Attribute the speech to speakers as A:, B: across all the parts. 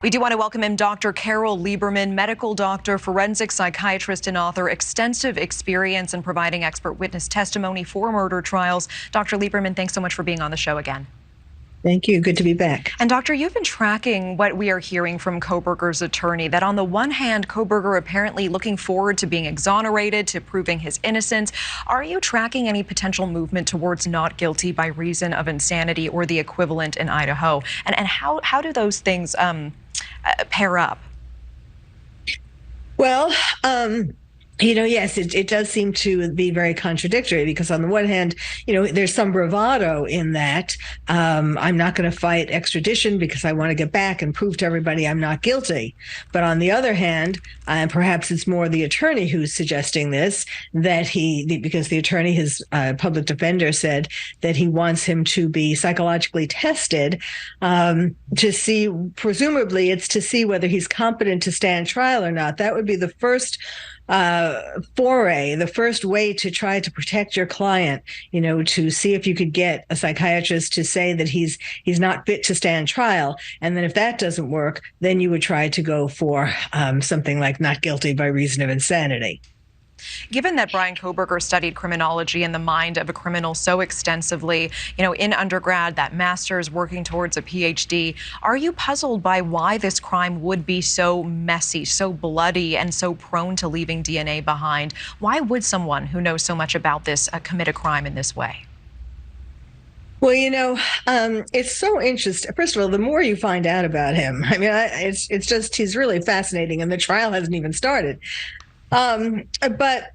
A: We do want to welcome in Dr. Carole Lieberman, medical doctor, forensic psychiatrist, and author, extensive experience in providing expert witness testimony for murder trials. Dr. Lieberman, thanks so much for being on the show again.
B: Thank you. Good to be back.
A: And Doctor, you've been tracking what we are hearing from Kohberger's attorney, that on the one hand, Kohberger apparently looking forward to being exonerated, to proving his innocence. Are you tracking any potential movement towards not guilty by reason of insanity or the equivalent in Idaho? And how do those things pair up?
B: Well, yes, it does seem to be very contradictory, because on the one hand, there's some bravado in that. I'm not going to fight extradition because I want to get back and prove to everybody I'm not guilty. But on the other hand, and perhaps it's more the attorney who's suggesting this, because the attorney, his public defender, said that he wants him to be psychologically tested to see, presumably it's to see whether he's competent to stand trial or not. That would be the first foray, the first way to try to protect your client, to see if you could get a psychiatrist to say that he's not fit to stand trial. And then if that doesn't work, then you would try to go for something like not guilty by reason of insanity.
A: Given that Bryan Kohberger studied criminology and the mind of a criminal so extensively, in undergrad, that master's, working towards a PhD, are you puzzled by why this crime would be so messy, so bloody, and so prone to leaving DNA behind? Why would someone who knows so much about this commit a crime in this way?
B: Well, it's so interesting. First of all, the more you find out about him, it's just, he's really fascinating, and the trial hasn't even started. But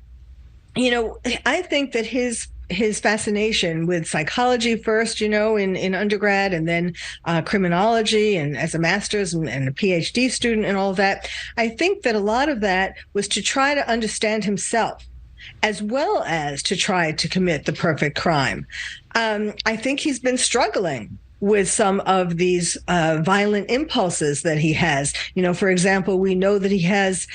B: I think that his fascination with psychology first, in undergrad, and then criminology, and as a master's and a PhD student and all that, I think that a lot of that was to try to understand himself, as well as to try to commit the perfect crime. I think he's been struggling with some of these violent impulses that he has. For example, we know that he has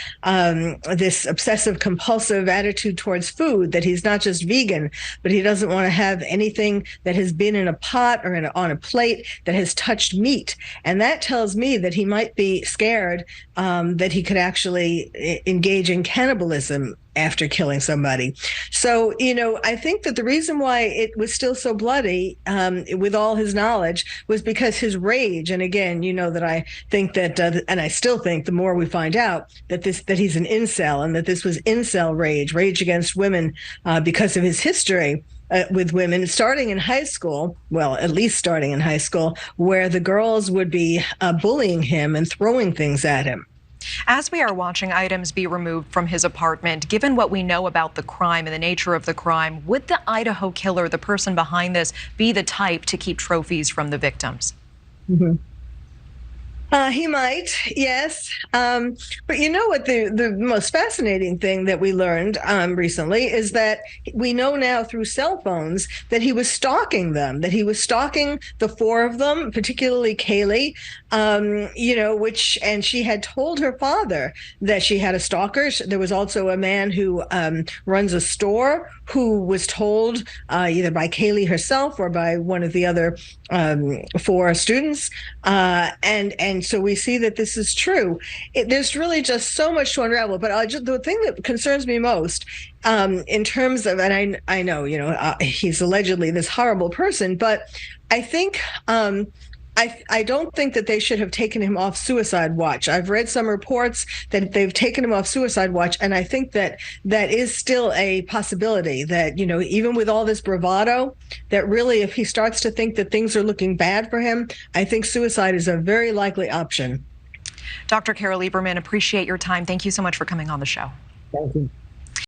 B: this obsessive compulsive attitude towards food, that he's not just vegan, but he doesn't want to have anything that has been in a pot or on a plate that has touched meat. And that tells me that he might be scared that he could actually engage in cannibalism after killing somebody. So, I think that the reason why it was still so bloody, with all his knowledge, was because his rage. And again, that I think that, and I still think, the more we find out that he's an incel, and that this was incel rage against women, because of his history with women, starting in high school, well, at least starting in high school, where the girls would be bullying him and throwing things at him.
A: As we are watching items be removed from his apartment, given what we know about the crime and the nature of the crime, would the Idaho killer, the person behind this, be the type to keep trophies from the victims?
B: Mm-hmm. He might, yes. But what the most fascinating thing that we learned recently is that we know now through cell phones that he was stalking them, that he was stalking the four of them, particularly Kaylee, and she had told her father that she had a stalker. There was also a man who runs a store who was told either by Kaylee herself or by one of the other four students, and so we see that this is true. There's really just so much to unravel. But the thing that concerns me most, in terms of, and I know, he's allegedly this horrible person, but I think, I don't think that they should have taken him off suicide watch. I've read some reports that they've taken him off suicide watch, and I think that is still a possibility, that, even with all this bravado, that really, if he starts to think that things are looking bad for him, I think suicide is a very likely option.
A: Dr. Carole Lieberman, appreciate your time. Thank you so much for coming on the show.
B: Thank you.